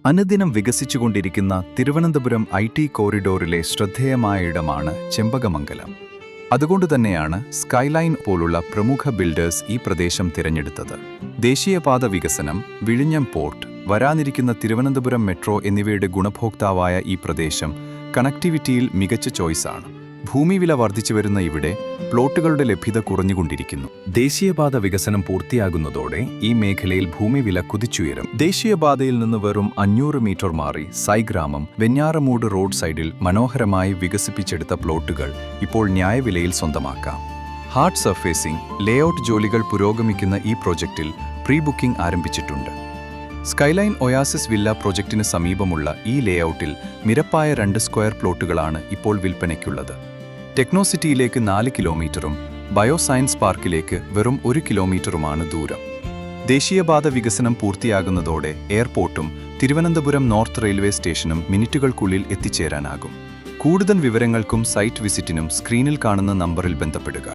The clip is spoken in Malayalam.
അനുദിനം വികസിച്ചുകൊണ്ടിരിക്കുന്ന തിരുവനന്തപുരം ഐ.ടി. കോറിഡോറിലെ ശ്രദ്ധേയമായ ഇടമാണ് ചെമ്പകമംഗലം. അതുകൊണ്ടുതന്നെയാണ് സ്കൈലൈൻ പോലുള്ള പ്രമുഖ ബിൽഡേഴ്സ് ഈ പ്രദേശം തിരഞ്ഞെടുത്തത്. ദേശീയപാത വികസനം, വിഴിഞ്ഞം പോർട്ട്, വരാനിരിക്കുന്ന തിരുവനന്തപുരം മെട്രോ എന്നിവയുടെ ഗുണഭോക്താവായ ഈ പ്രദേശം കണക്ടിവിറ്റിയിൽ മികച്ച ചോയ്സാണ്. ഭൂമിവില വർദ്ധിച്ചുവരുന്ന ഇവിടെ പ്ലോട്ടുകളുടെ ലഭ്യത കുറഞ്ഞുകൊണ്ടിരിക്കുന്നു. ദേശീയപാത വികസനം പൂർത്തിയാകുന്നതോടെ ഈ മേഖലയിൽ ഭൂമിവില കുതിച്ചുയരും. ദേശീയപാതയിൽ നിന്ന് വെറും 500 മീറ്റർ മാറി സൈഗ്രാമം, വെഞ്ഞാറമൂട് റോഡ് സൈഡിൽ മനോഹരമായി വികസിപ്പിച്ചെടുത്ത പ്ലോട്ടുകൾ ഇപ്പോൾ ന്യായവിലയിൽ സ്വന്തമാക്കാം. ഹാർഡ് സർഫേസിംഗ്, ലേഔട്ട് ജോലികൾ പുരോഗമിക്കുന്ന ഈ പ്രോജക്റ്റിൽ പ്രീ ബുക്കിംഗ് ആരംഭിച്ചിട്ടുണ്ട്. സ്കൈലൈൻ ഒയാസിസ് വില്ല പ്രോജക്റ്റിന് സമീപമുള്ള ഈ ലേഔട്ടിൽ നിരപ്പായ 2 സ്ക്വയർ പ്ലോട്ടുകളാണ് ഇപ്പോൾ വിൽപ്പനയ്ക്കുള്ളത്. ടെക്നോസിറ്റിയിലേക്ക് 4 കിലോമീറ്ററും ബയോസയൻസ് പാർക്കിലേക്ക് വെറും 1 കിലോമീറ്ററുമാണ് ദൂരം. ദേശീയപാത വികസനം പൂർത്തിയാകുന്നതോടെ എയർപോർട്ടും തിരുവനന്തപുരം നോർത്ത് റെയിൽവേ സ്റ്റേഷനും മിനിറ്റുകൾക്കുള്ളിൽ എത്തിച്ചേരാനാകും. കൂടുതൽ വിവരങ്ങൾക്കും സൈറ്റ് വിസിറ്റിനും സ്ക്രീനിൽ കാണുന്ന നമ്പറിൽ ബന്ധപ്പെടുക.